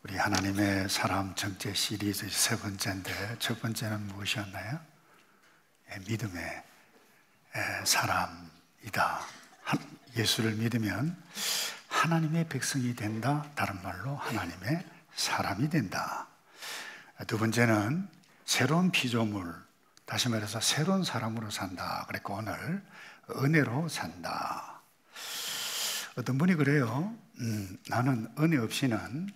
우리 하나님의 사람 전체 시리즈 세 번째인데 첫 번째는 무엇이었나요? 믿음의 사람이다. 예수를 믿으면 하나님의 백성이 된다. 다른 말로 하나님의 사람이 된다. 두 번째는 새로운 피조물, 다시 말해서 새로운 사람으로 산다. 그랬고 오늘 은혜로 산다. 어떤 분이 그래요. 나는 은혜 없이는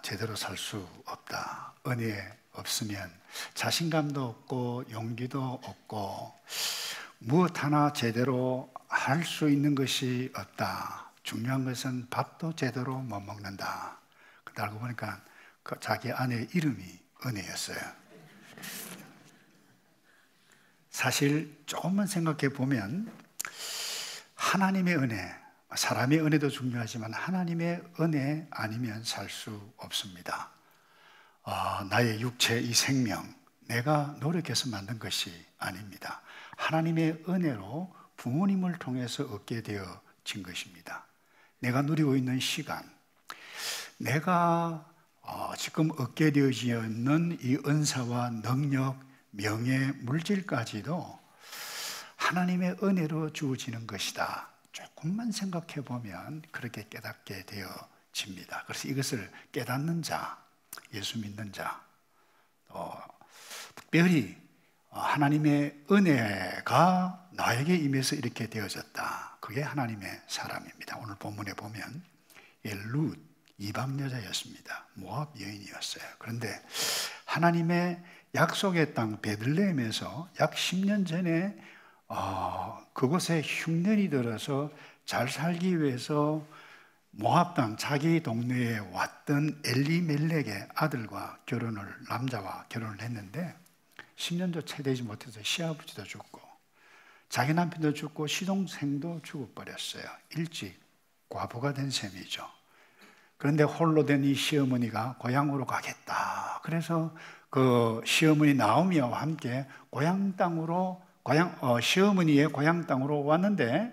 제대로 살 수 없다. 은혜 없으면 자신감도 없고 용기도 없고 무엇 하나 제대로 할 수 있는 것이 없다. 중요한 것은 밥도 제대로 못 먹는다. 근데 알고 보니까 자기 아내의 이름이 은혜였어요. 사실 조금만 생각해 보면 하나님의 은혜, 사람의 은혜도 중요하지만 하나님의 은혜 아니면 살 수 없습니다. 나의 육체, 이 생명, 내가 노력해서 만든 것이 아닙니다. 하나님의 은혜로 부모님을 통해서 얻게 되어진 것입니다. 내가 누리고 있는 시간, 내가 지금 얻게 되어지는 이 은사와 능력, 명예, 물질까지도 하나님의 은혜로 주어지는 것이다. 조금만 생각해 보면 그렇게 깨닫게 되어집니다. 그래서 이것을 깨닫는 자, 예수 믿는 자, 특별히 하나님의 은혜가 나에게 임해서 이렇게 되어졌다. 그게 하나님의 사람입니다. 오늘 본문에 보면 룻, 이방 여자였습니다. 모압 여인이었어요. 그런데 하나님의 약속의 땅 베들레헴에서 약 10년 전에 그곳에 흉년이 들어서 잘 살기 위해서 모압 땅 자기 동네에 왔던 엘리멜렉의 아들과 남자와 결혼을 했는데 10년도 채 되지 못해서 시아버지도 죽고 자기 남편도 죽고 시동생도 죽어버렸어요. 일찍 과부가 된 셈이죠. 그런데 홀로 된 이 시어머니가 고향으로 가겠다. 그래서 그 시어머니 나오미와 함께 시어머니의 고향 땅으로 왔는데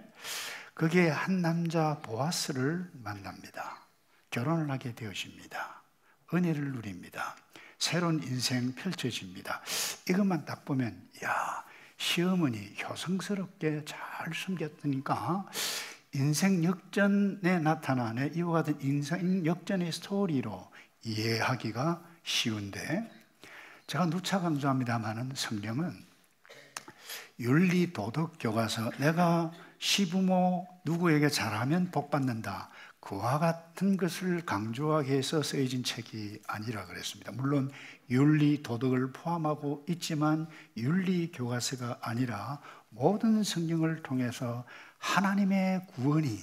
그게 한 남자 보아스를 만납니다. 결혼을 하게 되어집니다. 은혜를 누립니다. 새로운 인생 펼쳐집니다. 이것만 딱 보면 시어머니 효성스럽게 잘 숨겼으니까 인생 역전에 나타나는 이와 같은 인생 역전의 스토리로 이해하기가 쉬운데 제가 누차 강조합니다마는 성경은 윤리 도덕 교과서, 내가 시부모 누구에게 잘하면 복 받는다, 그와 같은 것을 강조하기 위해서 쓰여진 책이 아니라 그랬습니다. 물론 윤리 도덕을 포함하고 있지만 윤리 교과서가 아니라 모든 성경을 통해서 하나님의 구원이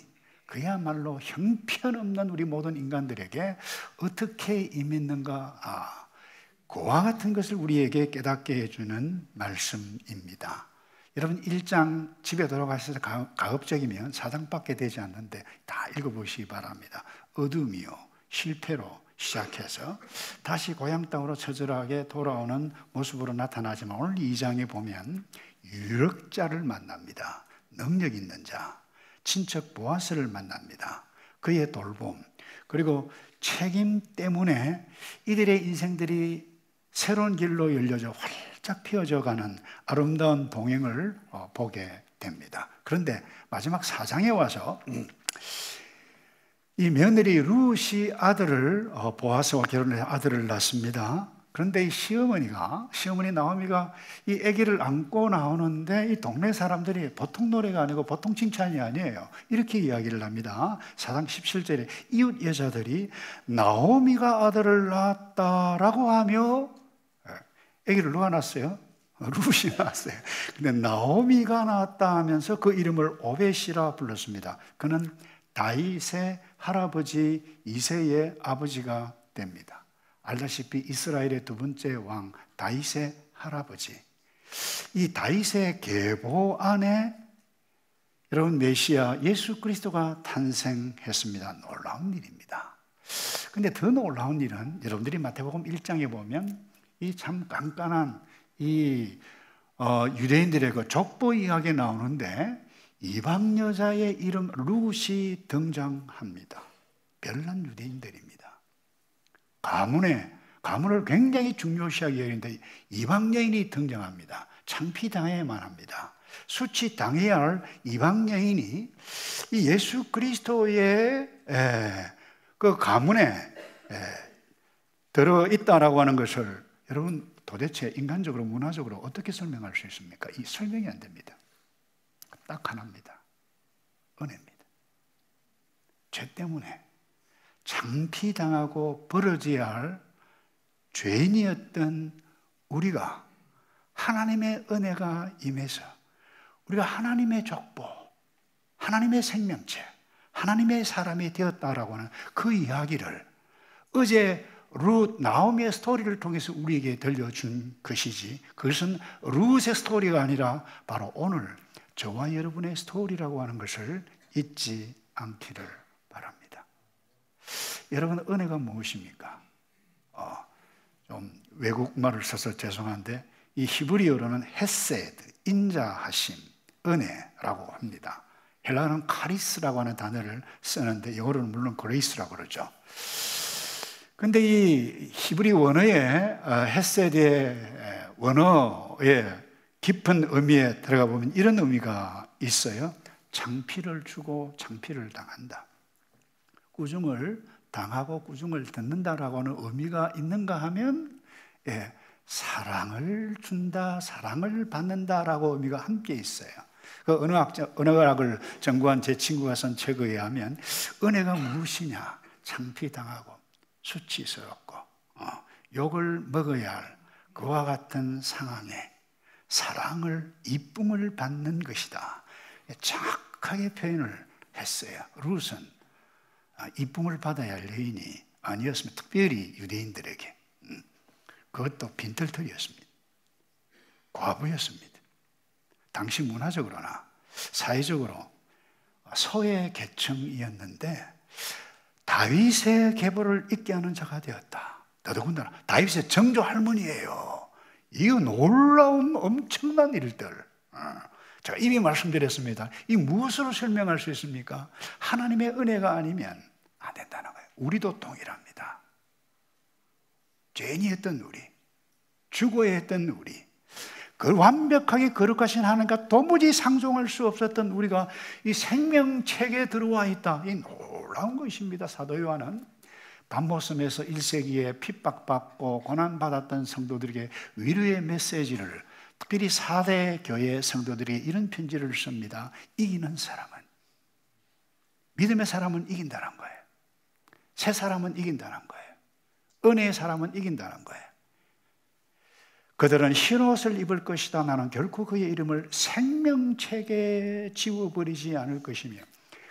그야말로 형편없는 우리 모든 인간들에게 어떻게 임했는가, 그와 같은 것을 우리에게 깨닫게 해주는 말씀입니다. 여러분 1장 집에 돌아가셔서 가급적이면 4장밖에 되지 않는데 다 읽어보시기 바랍니다. 어둠이요 실패로 시작해서 다시 고향 땅으로 처절하게 돌아오는 모습으로 나타나지만 오늘 2장에 보면 유력자를 만납니다. 능력 있는 자, 친척 보아스를 만납니다. 그의 돌봄, 그리고 책임 때문에 이들의 인생들이 새로운 길로 열려져 활짝 피어져가는 아름다운 동행을 보게 됩니다. 그런데 마지막 4장에 와서 이 며느리 룻이 보아스와 결혼해서 아들을 낳습니다. 그런데 이 시어머니 나오미가 이 아기를 안고 나오는데 이 동네 사람들이 보통 노래가 아니고 보통 칭찬이 아니에요. 이렇게 이야기를 합니다. 4장 17절에 이웃 여자들이 나오미가 아들을 낳았다라고 하며, 아기를 누가 낳았어요? 룻이 낳았어요. 근데 나오미가 낳았다 하면서 그 이름을 오벳이라 불렀습니다. 그는 다윗의 할아버지 이새의 아버지가 됩니다. 알다시피 이스라엘의 두 번째 왕 다윗의 할아버지, 이 다윗의 계보 안에 여러분 메시아 예수 그리스도가 탄생했습니다. 놀라운 일입니다. 근데 더 놀라운 일은 여러분들이 마태복음 1장에 보면 이 참 깐깐한 유대인들의 그 족보 이야기 나오는데 이방 여자의 이름 룻이 등장합니다. 별난 유대인들입니다. 가문을 굉장히 중요시하게 여기는데 이방 여인이 등장합니다. 창피당해야만 합니다. 수치당해야 할 이방 여인이 이 예수 그리스도의 그 가문에 들어있다라고 하는 것을 여러분 도대체 인간적으로 문화적으로 어떻게 설명할 수 있습니까? 이 설명이 안 됩니다. 딱 하나입니다. 은혜입니다. 죄 때문에 창피당하고 벌어져야 할 죄인이었던 우리가 하나님의 은혜가 임해서 우리가 하나님의 족보, 하나님의 생명체, 하나님의 사람이 되었다라고 하는 그 이야기를 어제 나오미의 스토리를 통해서 우리에게 들려준 것이지, 그것은 룻의 스토리가 아니라 바로 오늘 저와 여러분의 스토리라고 하는 것을 잊지 않기를 바랍니다. 여러분, 은혜가 무엇입니까? 좀 외국말을 써서 죄송한데 이 히브리어로는 헤세드, 인자하심, 은혜라고 합니다. 헬라어는 카리스라고 하는 단어를 쓰는데 영어로는 물론 그레이스라고 그러죠. 근데 이 히브리 원어의 헤세드의 원어의 깊은 의미에 들어가 보면 이런 의미가 있어요. 창피를 주고 창피를 당한다. 꾸중을 당하고 꾸중을 듣는다라고 하는 의미가 있는가 하면 사랑을 준다, 사랑을 받는다라고 의미가 함께 있어요. 그 언어학을 전공한 제 친구가 쓴 책에 의하면 은혜가 무엇이냐? 창피당하고 수치스럽고 욕을 먹어야 할 그와 같은 상황에 사랑을, 이쁨을 받는 것이다. 정확하게 표현을 했어요. 룻은 이쁨을 받아야 할 여인이 아니었으면, 특별히 유대인들에게 그것도 빈털터리였습니다. 과부였습니다. 당시 문화적으로나 사회적으로 소외 계층이었는데 다윗의 계보를 잇게 하는 자가 되었다. 더더군다나 다윗의 정조 할머니예요. 이거 놀라운 엄청난 일들. 제가 이미 말씀드렸습니다. 이 무엇으로 설명할 수 있습니까? 하나님의 은혜가 아니면 안 된다는 거예요. 우리도 동일합니다. 죄인이었던 우리, 죽어야 했던 우리, 그 완벽하게 거룩하신 하나님과 도무지 상종할 수 없었던 우리가 이 생명책에 들어와 있다. 이 놀라운 것입니다. 사도 요한은 밤모섬에서 1세기에 핍박받고 고난받았던 성도들에게 위로의 메시지를, 특별히 4대 교회 성도들에게 이런 편지를 씁니다. 이기는 사람은, 믿음의 사람은 이긴다는 거예요. 새 사람은 이긴다는 거예요. 은혜의 사람은 이긴다는 거예요. 그들은 흰옷을 입을 것이다. 나는 결코 그의 이름을 생명책에 지워버리지 않을 것이며,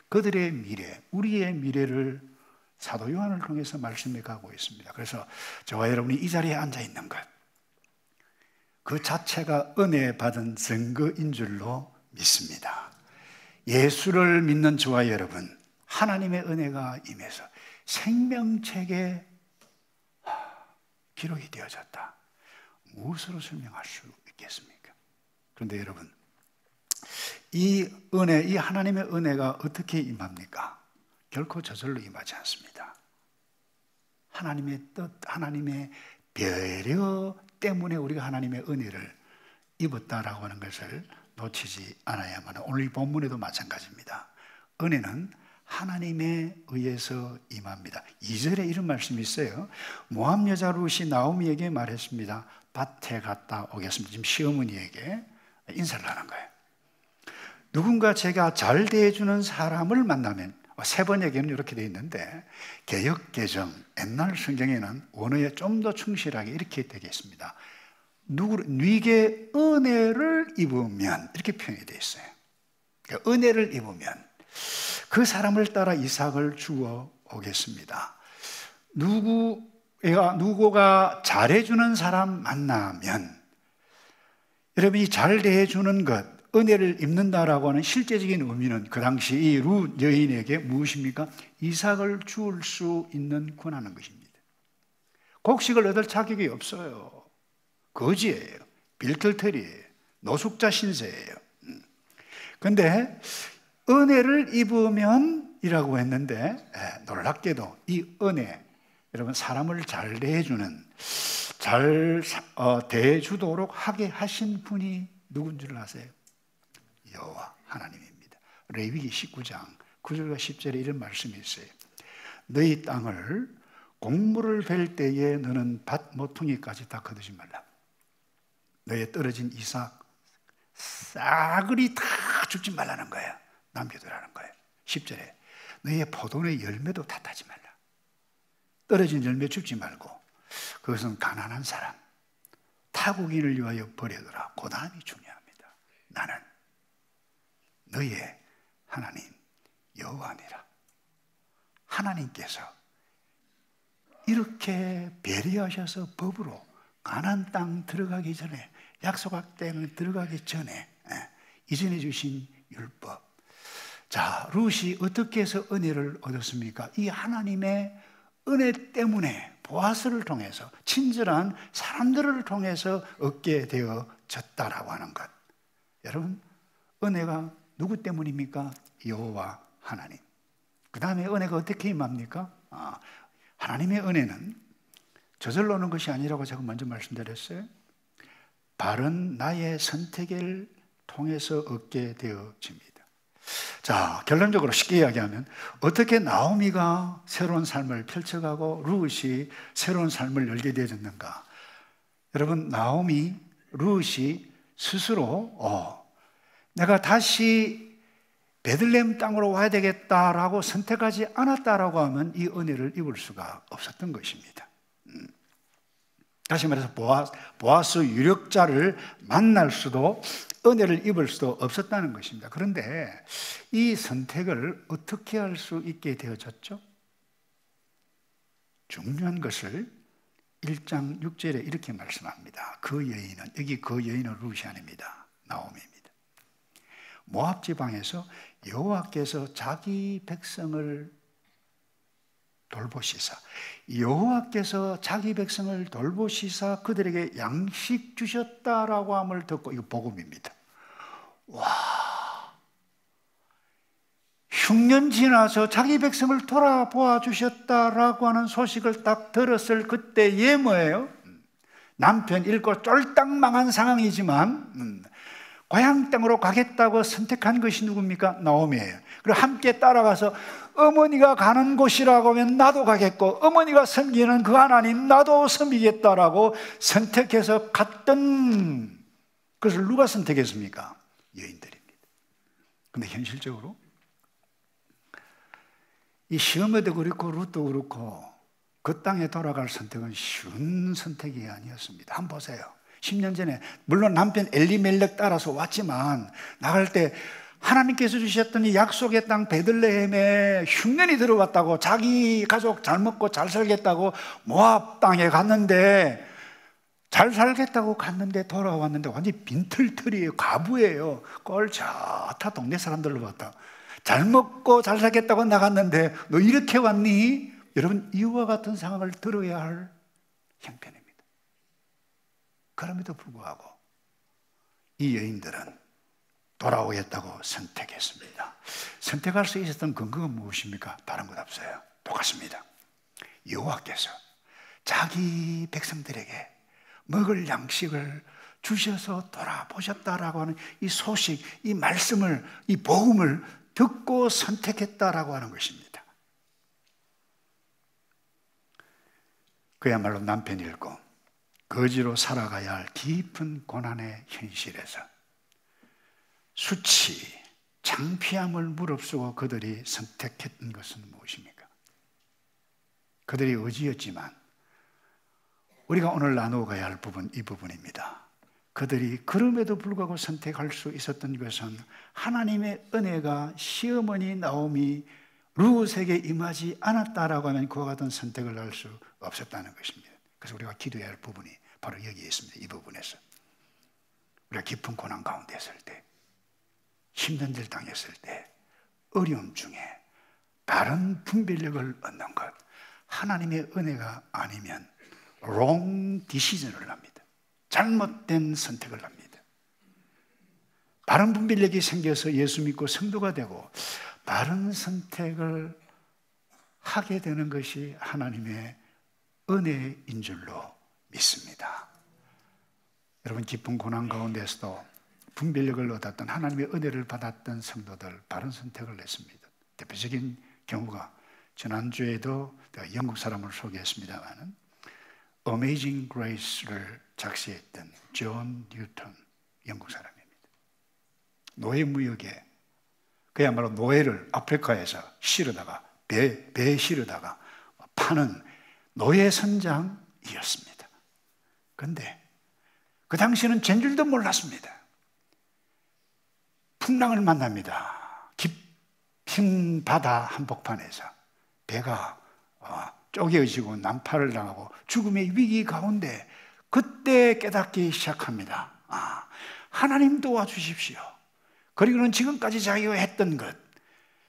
그들의 미래, 우리의 미래를 사도 요한을 통해서 말씀해 가고 있습니다. 그래서 저와 여러분이 이 자리에 앉아 있는 것, 그 자체가 은혜 받은 증거인 줄로 믿습니다. 예수를 믿는 저와 여러분, 하나님의 은혜가 임해서 생명책에 기록이 되어졌다. 무엇으로 설명할 수 있겠습니까? 그런데 여러분, 이 은혜, 이 하나님의 은혜가 어떻게 임합니까? 결코 저절로 임하지 않습니다. 하나님의 뜻, 하나님의 배려 때문에 우리가 하나님의 은혜를 입었다라고 하는 것을 놓치지 않아야만 합니다. 오늘 이 본문에도 마찬가지입니다. 은혜는 하나님에 의해서 임합니다. 2절에 이런 말씀이 있어요. 모압 여자 룻이 나오미에게 말했습니다. 밭에 갔다 오겠습니다. 지금 시어머니에게 인사를 하는 거예요. 누군가 제가 잘 대해주는 사람을 만나면, 세 번역에는 이렇게 되어 있는데 개역 개정, 옛날 성경에는 원어에 좀 더 충실하게 이렇게 되겠습니다. 네게 은혜를 입으면, 이렇게 표현이 되어 있어요. 그러니까 은혜를 입으면 그 사람을 따라 이삭을 주어 오겠습니다. 누구가 잘해주는 사람 만나면, 여러분이 잘 대해주는 것, 은혜를 입는다라고 하는 실제적인 의미는 그 당시 이 룻 여인에게 무엇입니까? 이삭을 주울 수 있는 권하는 것입니다. 곡식을 얻을 자격이 없어요. 거지예요. 빌털털이에요. 노숙자 신세예요. 그런데 은혜를 입으면 이라고 했는데 놀랍게도 이 은혜, 여러분, 사람을 잘 대해주는, 잘 대해주도록 하게 하신 분이 누군 줄 아세요? 여호와 하나님입니다. 레위기 19장 9절과 10절에 이런 말씀이 있어요. 너희 땅을 곡물을 벨 때에 너는 밭 모퉁이까지 다 거두지 말라. 너의 떨어진 이삭 싸그리 다 줍지 말라는 거예요. 남겨두라는 거예요. 10절에 너의 포도의 열매도 다 따지 말라. 떨어진 열매 줍지 말고, 그것은 가난한 사람, 타국인을 위하여 버려두라. 그 다음이 중요합니다. 나는 너의 하나님 여호와니라. 하나님께서 이렇게 배려하셔서 법으로 가나안 땅 들어가기 전에, 약속의 땅에 들어가기 전에 이전해 주신 율법. 자, 룻이 어떻게 해서 은혜를 얻었습니까? 이 하나님의 은혜 때문에 보아스를 통해서, 친절한 사람들을 통해서 얻게 되어졌다라고 하는 것. 여러분, 은혜가 누구 때문입니까? 여호와 하나님. 그 다음에 은혜가 어떻게 임합니까? 하나님의 은혜는 저절로 오는 것이 아니라고 제가 먼저 말씀드렸어요. 바른 나의 선택을 통해서 얻게 되어집니다. 자, 결론적으로 쉽게 이야기하면 어떻게 나오미가 새로운 삶을 펼쳐가고 룻이 새로운 삶을 열게 되어졌는가? 여러분, 나오미, 룻이 스스로 내가 다시 베들레헴 땅으로 와야 되겠다라고 선택하지 않았다라고 하면 이 은혜를 입을 수가 없었던 것입니다. 다시 말해서 보아스 유력자를 만날 수도, 은혜를 입을 수도 없었다는 것입니다. 그런데 이 선택을 어떻게 할 수 있게 되어졌죠? 중요한 것을 1장 6절에 이렇게 말씀합니다. 그 여인은, 여기 그 여인은 룻이 아닙니다. 나오미입니다. 모압 지방에서 여호와께서 자기 백성을 돌보시사, 여호와께서 자기 백성을 돌보시사 그들에게 양식 주셨다라고 함을 듣고, 이거 복음입니다. 와, 흉년 지나서 자기 백성을 돌아보아 주셨다라고 하는 소식을 딱 들었을 그때에 뭐예요? 남편 잃고 쫄딱 망한 상황이지만 고향 땅으로 가겠다고 선택한 것이 누굽니까? 나오미예요. 그리고 함께 따라가서 어머니가 가는 곳이라고 하면 나도 가겠고, 어머니가 섬기는 그 하나님 나도 섬기겠다라고 선택해서 갔던 것을 누가 선택했습니까? 여인들입니다. 그런데 현실적으로 이 시어머니도 그렇고 룻도 그렇고 그 땅에 돌아갈 선택은 쉬운 선택이 아니었습니다. 한번 보세요. 10년 전에 물론 남편 엘리멜렉 따라서 왔지만 나갈 때 하나님께서 주셨던 이 약속의 땅 베들레헴에 흉년이 들어왔다고, 자기 가족 잘 먹고 잘 살겠다고 모압 땅에 갔는데, 잘 살겠다고 갔는데 돌아왔는데 완전히 빈털터리예요. 과부예요. 꼴 좋다. 동네 사람들로 봤다. 잘 먹고 잘 살겠다고 나갔는데 너 이렇게 왔니? 여러분, 이와 같은 상황을 들어야 할 형편입니다. 그럼에도 불구하고 이 여인들은 돌아오겠다고 선택했습니다. 선택할 수 있었던 근거가 무엇입니까? 다른 것 없어요. 똑같습니다. 여호와께서 자기 백성들에게 먹을 양식을 주셔서 돌아보셨다라고 하는 이 소식, 이 말씀을, 이 복음을 듣고 선택했다라고 하는 것입니다. 그야말로 남편이 잃고 거지로 살아가야 할 깊은 고난의 현실에서 수치, 창피함을 무릅쓰고 그들이 선택했던 것은 무엇입니까? 그들이 의지였지만 우리가 오늘 나누어 가야 할 부분, 이 부분입니다. 그들이 그럼에도 불구하고 선택할 수 있었던 것은 하나님의 은혜가 시어머니 나오미 룻에게 임하지 않았다라고 하면 그와 같은 선택을 할 수 없었다는 것입니다. 그래서 우리가 기도해야 할 부분이 바로 여기에 있습니다. 이 부분에서 우리가 깊은 고난 가운데 있을 때, 힘든 일 당했을 때, 어려움 중에 바른 분별력을 얻는 것, 하나님의 은혜가 아니면 wrong decision을 합니다. 잘못된 선택을 합니다. 바른 분별력이 생겨서 예수 믿고 성도가 되고 바른 선택을 하게 되는 것이 하나님의 은혜인 줄로 믿습니다. 여러분, 깊은 고난 가운데서도 분별력을 얻었던, 하나님의 은혜를 받았던 성도들, 바른 선택을 했습니다. 대표적인 경우가 지난주에도 내가 영국 사람을 소개했습니다만 Amazing Grace를 작시했던 존 뉴턴, 영국 사람입니다. 노예무역에 그야말로 노예를 아프리카에서 실어다가 배에 실어다가 파는 노예 선장이었습니다. 그런데 그 당시에는 쟨 줄도 몰랐습니다. 풍랑을 만납니다. 깊은 바다 한복판에서 배가 쪼개어지고 난파를 당하고 죽음의 위기 가운데 그때 깨닫기 시작합니다. 하나님 도와주십시오. 그리고는 지금까지 자기가 했던 것,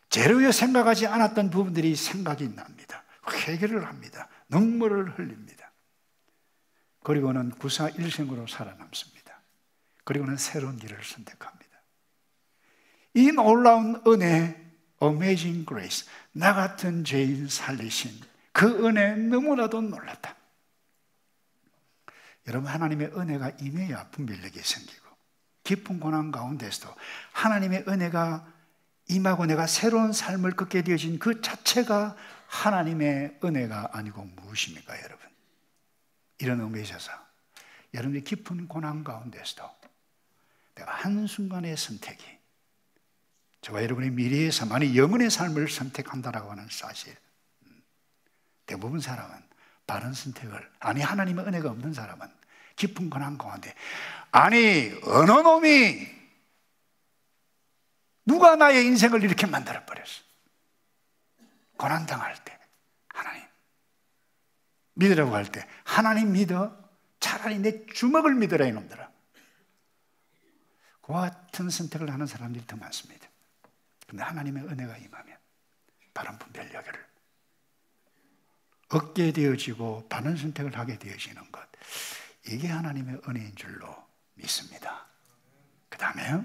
제로에 생각하지 않았던 부분들이 생각이 납니다. 회개를 합니다. 눈물을 흘립니다. 그리고는 구사일생으로 살아남습니다. 그리고는 새로운 길을 선택합니다. 이 놀라운 은혜, Amazing Grace, 나 같은 죄인 살리신 그 은혜 너무나도 놀랐다. 여러분, 하나님의 은혜가 임해야 분별력이 생기고 깊은 고난 가운데서도 하나님의 은혜가 임하고 내가 새로운 삶을 걷게 되어진 그 자체가 하나님의 은혜가 아니고 무엇입니까, 여러분? 이런 의미에 있어서 여러분의 깊은 고난 가운데서도 내가 한순간의 선택이 저와 여러분의 미래의 삶, 아니 영원의 삶을 선택한다라고 하는 사실, 대부분 사람은 바른 선택을, 아니 하나님의 은혜가 없는 사람은 깊은 고난 가운데, 아니 어느 놈이 누가 나의 인생을 이렇게 만들어버렸어? 고난당할 때 하나님 믿으라고 할 때 하나님 믿어? 차라리 내 주먹을 믿어라 이놈들아. 그와 같은 선택을 하는 사람들이 더 많습니다. 그런데 하나님의 은혜가 임하면 바른 분별력을 얻게 되어지고 바른 선택을 하게 되어지는 것, 이게 하나님의 은혜인 줄로 믿습니다. 그 다음에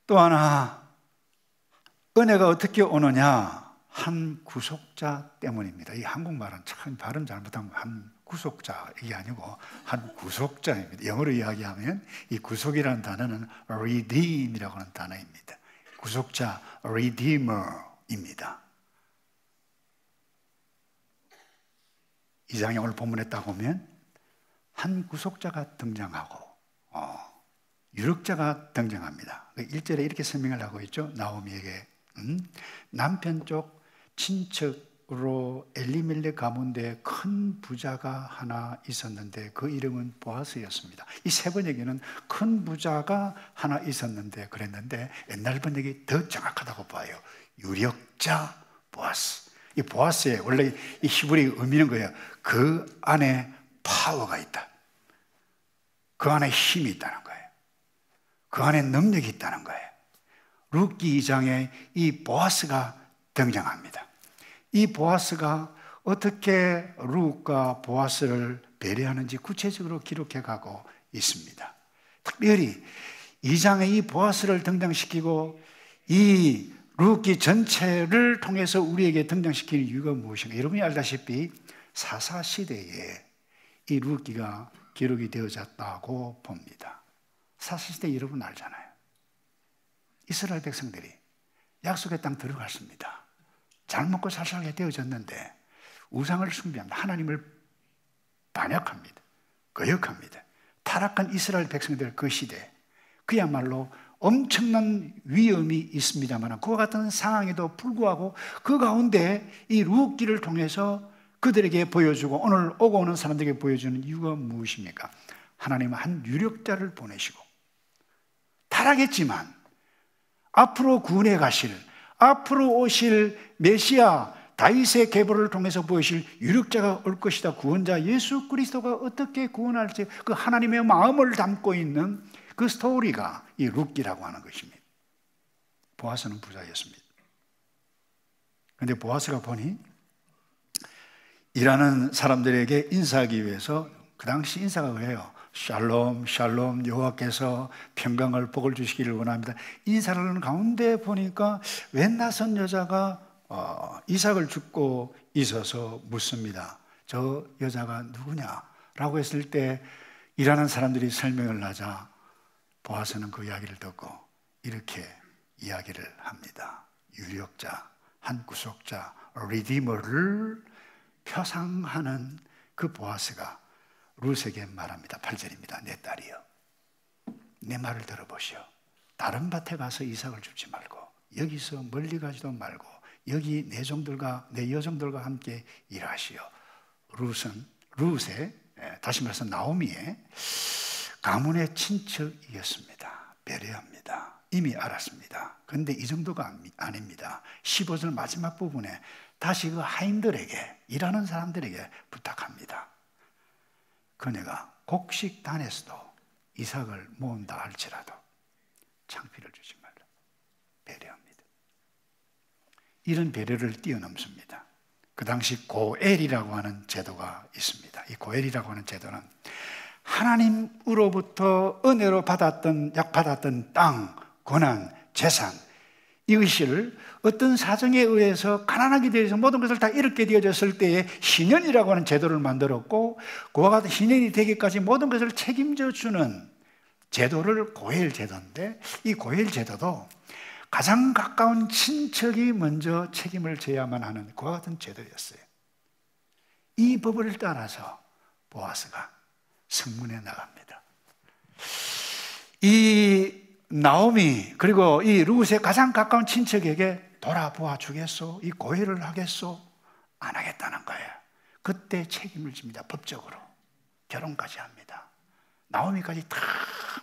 또 하나, 은혜가 어떻게 오느냐? 한 구속자 때문입니다. 이 한국말은 참 발음 잘못하면 한 구속자, 이게 아니고 한 구속자입니다. 영어로 이야기하면 이 구속이라는 단어는 redeem이라고 하는 단어입니다. 구속자, redeemer입니다. 이 장에 오늘 본문에 딱 보면 한 구속자가 등장하고 유력자가 등장합니다. 1절에 이렇게 설명을 하고 있죠. 나오미에게 남편 쪽 친척으로 엘리멜렉 가문에 큰 부자가 하나 있었는데 그 이름은 보아스였습니다. 이 세 번역에는 큰 부자가 하나 있었는데 그랬는데 옛날 번역이 더 정확하다고 봐요. 유력자 보아스. 이 보아스의 원래 이 히브리 의미는 거예요. 그 안에 파워가 있다. 그 안에 힘이 있다는 거예요. 그 안에 능력이 있다는 거예요. 룻기 2장에 이 보아스가 등장합니다. 이 보아스가 어떻게 룻과 보아스를 배려하는지 구체적으로 기록해 가고 있습니다. 특별히 2장에 이 보아스를 등장시키고 이 룻기 전체를 통해서 우리에게 등장시키는 이유가 무엇인가? 여러분이 알다시피 사사시대에 이 룻기가 기록이 되어졌다고 봅니다. 사사시대 여러분 알잖아요. 이스라엘 백성들이 약속의 땅 들어갔습니다. 잘 먹고 잘 살게 되어졌는데 우상을 숭배합니다. 하나님을 반역합니다. 거역합니다. 타락한 이스라엘 백성들 그 시대, 그야말로 엄청난 위험이 있습니다만 그와 같은 상황에도 불구하고 그 가운데 이 룻기를 통해서 그들에게 보여주고 오늘 오고 오는 사람들에게 보여주는 이유가 무엇입니까? 하나님은 한 유력자를 보내시고 타락했지만 앞으로 구원해 가실, 앞으로 오실 메시아 다윗의 계보를 통해서 보이실 유력자가 올 것이다. 구원자 예수 그리스도가 어떻게 구원할지 그 하나님의 마음을 담고 있는 그 스토리가 이 룻기라고 하는 것입니다. 보아스는 부자였습니다. 그런데 보아스가 보니 일하는 사람들에게 인사하기 위해서, 그 당시 인사가 왜요? 샬롬 샬롬, 여호와께서 평강을 복을 주시기를 원합니다. 인사를 하는 가운데 보니까 웬 낯선 여자가 이삭을 죽고 있어서 묻습니다. 저 여자가 누구냐? 라고 했을 때 일하는 사람들이 설명을 하자 보아스는 그 이야기를 듣고 이렇게 이야기를 합니다. 유력자, 한 구속자, 리디머를 표상하는 그 보아스가 룻에게 말합니다. 8절입니다. 내 딸이여, 내 말을 들어보시오. 다른 밭에 가서 이삭을 줍지 말고 여기서 멀리 가지도 말고 여기 내 종들과 내 여종들과 함께 일하시오. 룻의, 다시 말해서 나오미의 가문의 친척이었습니다. 배려합니다. 이미 알았습니다. 그런데 이 정도가 아닙니다. 15절 마지막 부분에 다시 그 하인들에게, 일하는 사람들에게 부탁합니다. 그네가 곡식단에서도 이삭을 모은다 할지라도 창피를 주지 말라. 배려합니다. 이런 배려를 뛰어넘습니다. 그 당시 고엘이라고 하는 제도가 있습니다. 이 고엘이라고 하는 제도는 하나님으로부터 은혜로 받았던 땅, 권한, 재산, 이것을 어떤 사정에 의해서 가난하게 되어서 모든 것을 다 잃게 되어졌을 때에 희년이라고 하는 제도를 만들었고, 그와 같은 희년이 되기까지 모든 것을 책임져 주는 제도를 고엘 제도인데, 이 고엘 제도도 가장 가까운 친척이 먼저 책임을 져야만 하는 그와 같은 제도였어요. 이 법을 따라서 보아스가 성문에 나갑니다. 이 나오미 그리고 이 룻의 가장 가까운 친척에게 돌아보아 주겠소? 이 고해를 하겠소? 안 하겠다는 거예요. 그때 책임을 집니다. 법적으로 결혼까지 합니다. 나오미까지 다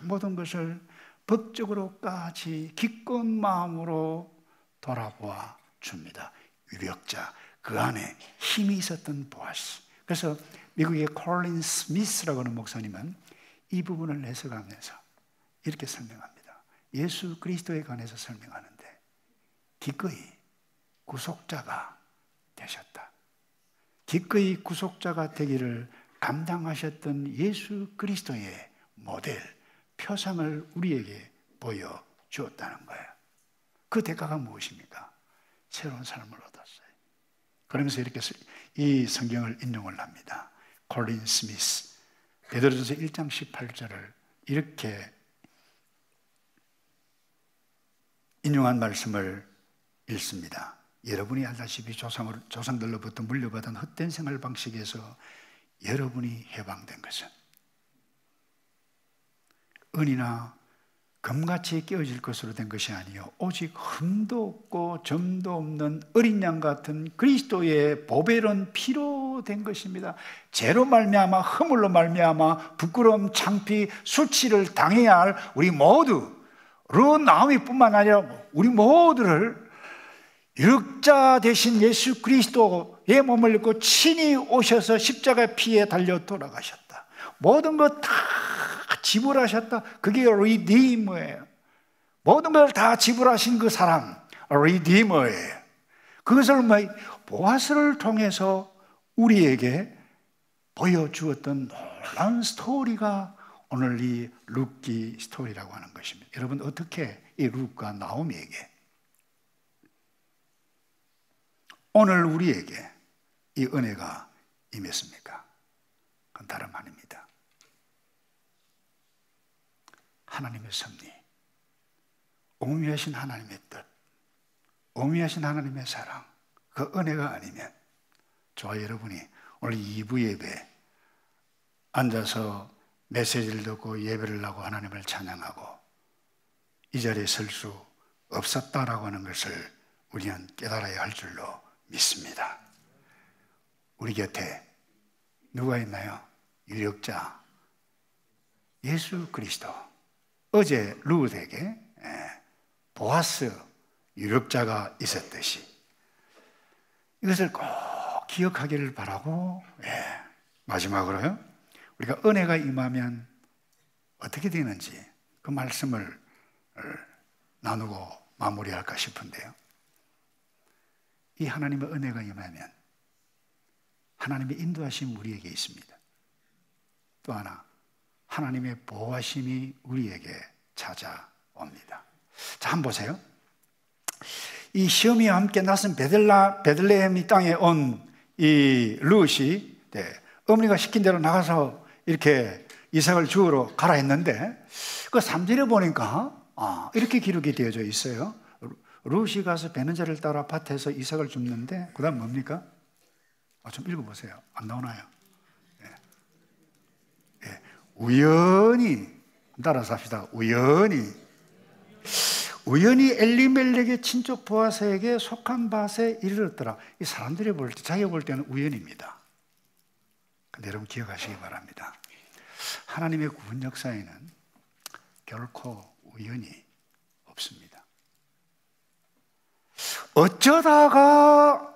모든 것을 법적으로까지 기꺼운 마음으로 돌아보아 줍니다. 유력자, 그 안에 힘이 있었던 보아스. 그래서 미국의 콜린 스미스라고 하는 목사님은 이 부분을 해석하면서 이렇게 설명합니다. 예수 그리스도에 관해서 설명하는데 기꺼이 구속자가 되셨다. 기꺼이 구속자가 되기를 감당하셨던 예수 그리스도의 모델, 표상을 우리에게 보여주었다는 거예요. 그 대가가 무엇입니까? 새로운 삶을 얻었어요. 그러면서 이렇게 이 성경을 인용을 합니다. 콜린 스미스, 베드로전서 1장 18절을 이렇게 인용한 말씀을 읽습니다. 여러분이 알다시피 조상들로부터 물려받은 헛된 생활 방식에서 여러분이 해방된 것은 은이나 금같이 깨어질 것으로 된 것이 아니요 오직 흠도 없고 점도 없는 어린 양 같은 그리스도의 보배로운 피로 된 것입니다. 죄로 말미암아 허물로 말미암아 부끄러움, 창피, 수치를 당해야 할 우리 모두, 나오미뿐만 아니라 우리 모두를 유력자 되신 예수 그리스도의 몸을 입고 친히 오셔서 십자가 피에 달려 돌아가셨다. 모든 것 다 지불하셨다. 그게 리디머예요. 모든 걸 다 지불하신 그 사람, 리디머예요. 그것을 보아스를 통해서 우리에게 보여주었던 놀라운 스토리가 오늘 이 룻기 스토리라고 하는 것입니다. 여러분, 어떻게 이 룻과 나오미에게 오늘 우리에게 이 은혜가 임했습니까? 그건 다름 아닙니다. 하나님의 섭리, 오묘하신 하나님의 뜻, 오묘하신 하나님의 사랑, 그 은혜가 아니면 저와 여러분이 오늘 2부 예배 앉아서 메시지를 듣고 예배를 하고 하나님을 찬양하고 이 자리에 설 수 없었다라고 하는 것을 우리는 깨달아야 할 줄로 믿습니다. 우리 곁에 누가 있나요? 유력자 예수 그리스도. 어제 룻에게 보아스 유력자가 있었듯이 이것을 꼭 기억하기를 바라고, 마지막으로요, 우리가 은혜가 임하면 어떻게 되는지 그 말씀을 나누고 마무리할까 싶은데요. 이 하나님의 은혜가 임하면 하나님의 인도하심이 우리에게 있습니다. 또 하나, 하나님의 보호하심이 우리에게 찾아옵니다. 자, 한번 보세요. 이 시어미와 함께 낯선 베들레헴 땅에 온 이 룻이 어머니가 시킨 대로 나가서 이렇게 이삭을 주우러 가라 했는데 그 3절에 보니까 이렇게 기록이 되어져 있어요. 룻이 가서 배는자를 따라 밭에서 이삭을 줍는데 그 다음 뭡니까? 좀 읽어보세요. 안 나오나요? 우연히 따라서 합시다. 우연히 엘리멜렉의 친족 보아스에게 속한 밭에 이르렀더라. 이 사람들이 볼 때, 자기가 볼 때는 우연입니다. 근데 여러분 기억하시기 바랍니다. 하나님의 구원 역사에는 결코 우연이 없습니다. 어쩌다가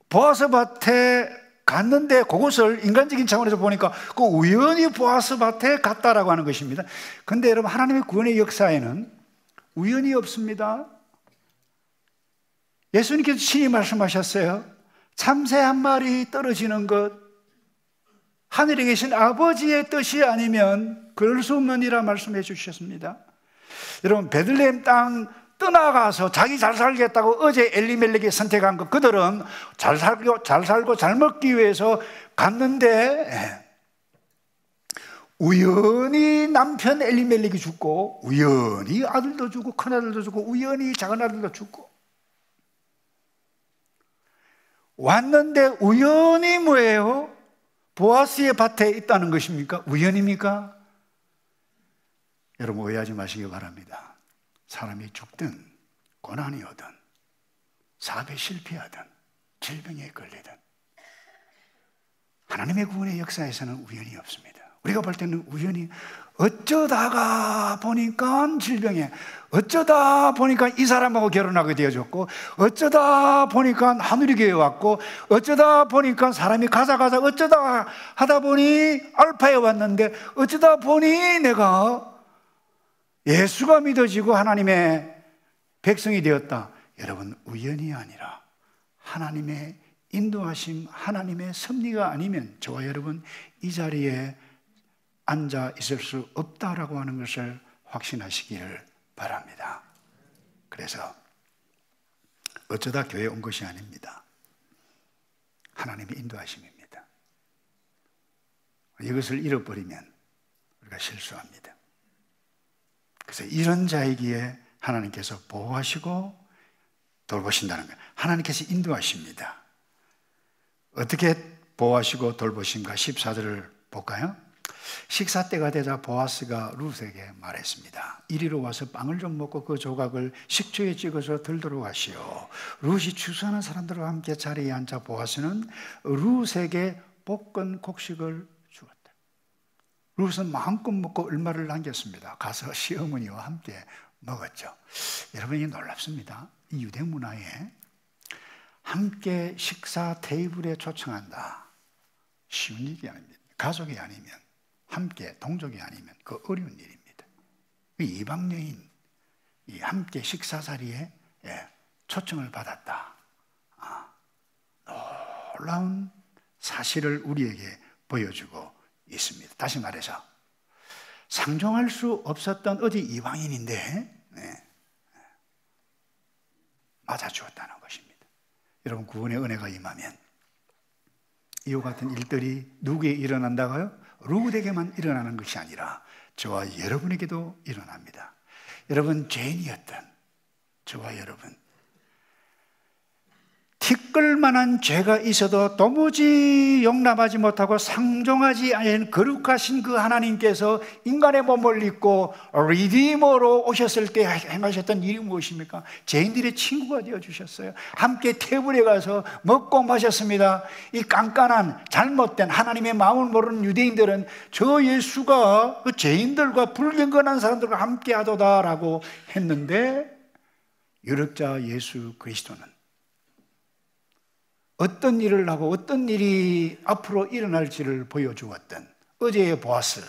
보아스 밭에 갔는데 그것을 인간적인 차원에서 보니까 그 우연히 보아스 밭에 갔다라고 하는 것입니다. 근데 여러분 하나님의 구원의 역사에는 우연이 없습니다. 예수님께서 친히 말씀하셨어요. 참새 한 마리 떨어지는 것, 하늘에 계신 아버지의 뜻이 아니면 그럴 수 없느니라 말씀해 주셨습니다. 여러분 베들레헴 땅 떠나가서 자기 잘 살겠다고 어제 엘리멜렉이 선택한 것, 그들은 잘 살고 잘 먹기 위해서 갔는데 우연히 남편 엘리멜렉이 죽고 우연히 아들도 죽고 큰아들도 죽고 우연히 작은아들도 죽고 왔는데 우연히 뭐예요? 보아스의 밭에 있다는 것입니까? 우연입니까? 여러분 오해하지 마시기 바랍니다. 사람이 죽든 고난이 오든 사업에 실패하든 질병에 걸리든 하나님의 구원의 역사에서는 우연이 없습니다. 우리가 볼 때는 우연히 어쩌다가 보니까 질병에, 어쩌다 보니까 이 사람하고 결혼하게 되어졌고, 어쩌다 보니까 하늘교회에 왔고, 어쩌다 보니까 사람이 가자 어쩌다 하다 보니 알파에 왔는데, 어쩌다 보니 내가 예수가 믿어지고 하나님의 백성이 되었다. 여러분 우연이 아니라 하나님의 인도하심, 하나님의 섭리가 아니면 저와 여러분 이 자리에 앉아 있을 수 없다라고 하는 것을 확신하시기를 바랍니다. 그래서 어쩌다 교회에 온 것이 아닙니다. 하나님의 인도하심입니다. 이것을 잃어버리면 우리가 실수합니다. 그래서 이런 자이기에 하나님께서 보호하시고 돌보신다는 거예요. 하나님께서 인도하십니다. 어떻게 보호하시고 돌보신가? 14절을 볼까요? 식사 때가 되자 보아스가 룻에게 말했습니다. 이리로 와서 빵을 좀 먹고 그 조각을 식초에 찍어서 들도록 하시오. 룻이 추수하는 사람들과 함께 자리에 앉아 보아스는 룻에게 볶은 곡식을 주었다. 룻은 마음껏 먹고 얼마를 남겼습니다. 가서 시어머니와 함께 먹었죠. 여러분 이 놀랍습니다. 이 유대 문화에 함께 식사 테이블에 초청한다. 쉬운 일이 아닙니다. 가족이 아니면, 함께 동족이 아니면 그 어려운 일입니다. 이방 여인 이 함께 식사 자리에 초청을 받았다. 놀라운 사실을 우리에게 보여주고 있습니다. 다시 말해서 상종할 수 없었던 어디 이방인인데 맞아주었다는 것입니다. 여러분 구원의 은혜가 임하면 이와 같은 일들이 누구에게 일어난다고요? 룻에게만 일어나는 것이 아니라 저와 여러분에게도 일어납니다. 여러분 죄인이었던 저와 여러분, 티끌만한 죄가 있어도 도무지 용납하지 못하고 상종하지 않은 거룩하신 그 하나님께서 인간의 몸을 입고 리디머로 오셨을 때 행하셨던 일이 무엇입니까? 죄인들의 친구가 되어주셨어요. 함께 테이블에 가서 먹고 마셨습니다. 이 깐깐한 잘못된 하나님의 마음을 모르는 유대인들은 저 예수가 그 죄인들과 불경건한 사람들과 함께 하도다라고 했는데 유력자 예수 그리스도는 어떤 일을 하고 어떤 일이 앞으로 일어날지를 보여주었던 어제의 보아스,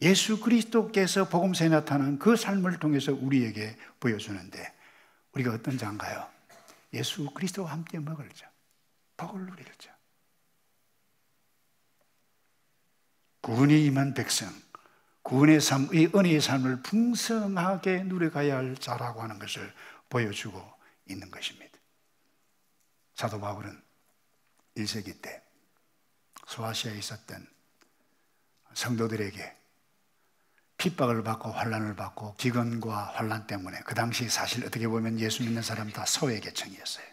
예수 그리스도께서 복음서에 나타난 그 삶을 통해서 우리에게 보여주는데 우리가 어떤 자인가요? 예수 그리스도와 함께 먹을 자, 복을 누릴 자, 구원이 임한 백성, 구원의 삶, 이 은혜의 삶을 풍성하게 누려가야 할 자라고 하는 것을 보여주고 있는 것입니다. 사도 바울은 1세기 때 소아시아에 있었던 성도들에게 핍박을 받고 환난을 받고 기근과 환난 때문에, 그 당시 사실 어떻게 보면 예수 믿는 사람 다 소외계층이었어요.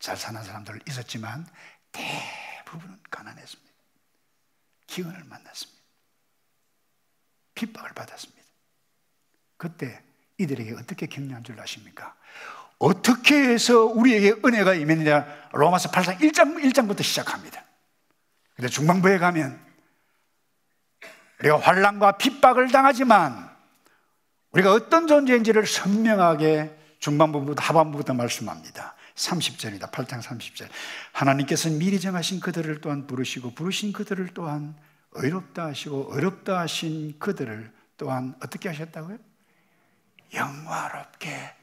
잘 사는 사람들 있었지만 대부분은 가난했습니다. 기근을 만났습니다. 핍박을 받았습니다. 그때 이들에게 어떻게 격려한 줄 아십니까? 어떻게 해서 우리에게 은혜가 임했느냐? 로마서 8장 1장부터 시작합니다. 근데 중반부에 가면 우리가 환난과 핍박을 당하지만 우리가 어떤 존재인지를 선명하게 중반부부터 하반부부터 말씀합니다. 30절입니다. 8장 30절. 하나님께서는 미리 정하신 그들을 또한 부르시고 부르신 그들을 또한 의롭다 하시고 의롭다 하신 그들을 또한 어떻게 하셨다고요? 영화롭게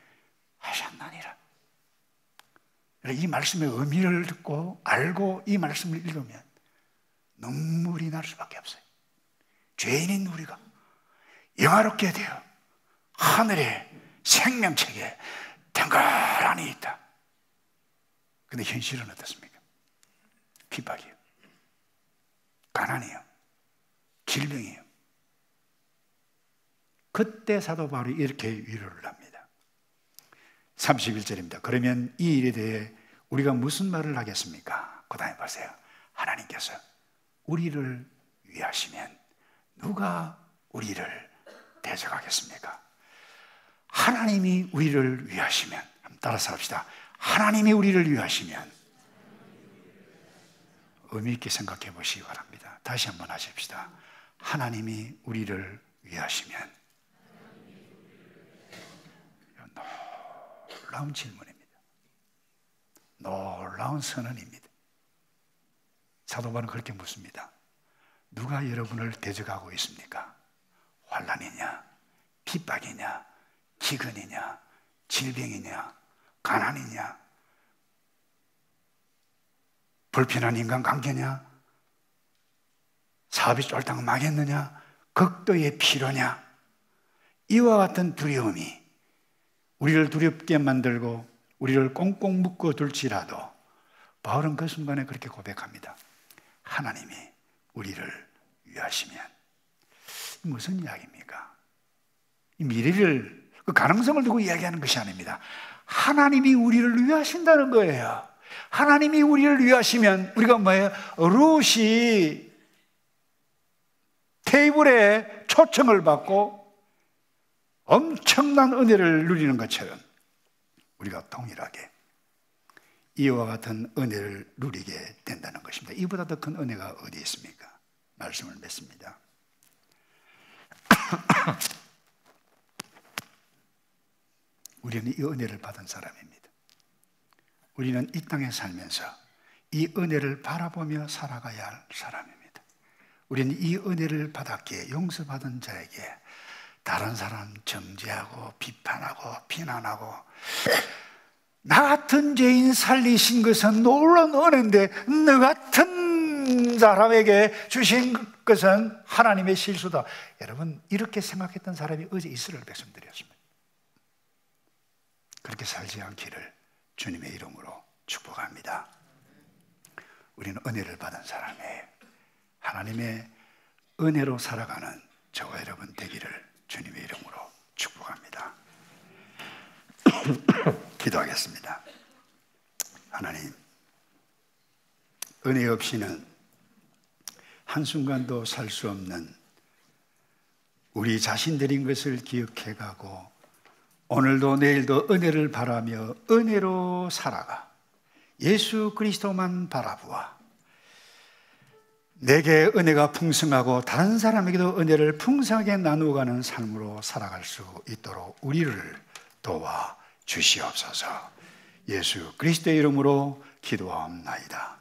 하셨나니라. 이 말씀의 의미를 듣고 알고 이 말씀을 읽으면 눈물이 날 수밖에 없어요. 죄인인 우리가 영화롭게 되어 하늘의 생명책에 덩그러니 있다. 근데 현실은 어떻습니까? 핍박이에요. 가난이에요. 질병이에요. 그때 사도 바울이 이렇게 위로를 합니다. 31절입니다. 그러면 이 일에 대해 우리가 무슨 말을 하겠습니까? 그 다음에 보세요. 하나님께서 우리를 위하시면 누가 우리를 대적하겠습니까? 하나님이 우리를 위하시면, 한번 따라서 합시다. 하나님이 우리를 위하시면, 의미 있게 생각해 보시기 바랍니다. 다시 한번 하십시다. 하나님이 우리를 위하시면. 놀라운 질문입니다. 놀라운 선언입니다. 사도 바울은 그렇게 묻습니다. 누가 여러분을 대적하고 있습니까? 환난이냐, 핍박이냐, 기근이냐, 질병이냐, 가난이냐, 불편한 인간관계냐, 사업이 쫄딱 망했느냐, 극도의 피로냐, 이와 같은 두려움이 우리를 두렵게 만들고 우리를 꽁꽁 묶어둘지라도 바울은 그 순간에 그렇게 고백합니다. 하나님이 우리를 위하시면. 무슨 이야기입니까? 이 미래를, 그 가능성을 두고 이야기하는 것이 아닙니다. 하나님이 우리를 위하신다는 거예요. 하나님이 우리를 위하시면 우리가 뭐예요? 루시 테이블에 초청을 받고 엄청난 은혜를 누리는 것처럼 우리가 동일하게 이와 같은 은혜를 누리게 된다는 것입니다. 이보다 더 큰 은혜가 어디 있습니까? 말씀을 맺습니다. 우리는 이 은혜를 받은 사람입니다. 우리는 이 땅에 살면서 이 은혜를 바라보며 살아가야 할 사람입니다. 우리는 이 은혜를 받았기에 용서받은 자에게 다른 사람 정죄하고 비판하고 비난하고 나 같은 죄인 살리신 것은 놀라운 은혜인데 너 같은 사람에게 주신 것은 하나님의 실수다. 여러분, 이렇게 생각했던 사람이 어제 이스라엘 백성들이었습니다. 그렇게 살지 않기를 주님의 이름으로 축복합니다. 우리는 은혜를 받은 사람이에요. 하나님의 은혜로 살아가는 저와 여러분 되기를 주님의 이름으로 축복합니다. 기도하겠습니다. 하나님, 은혜 없이는 한순간도 살 수 없는 우리 자신들인 것을 기억해가고 오늘도 내일도 은혜를 바라며 은혜로 살아가 예수 그리스도만 바라보아 내게 은혜가 풍성하고 다른 사람에게도 은혜를 풍성하게 나누어가는 삶으로 살아갈 수 있도록 우리를 도와 주시옵소서. 예수 그리스도의 이름으로 기도하옵나이다.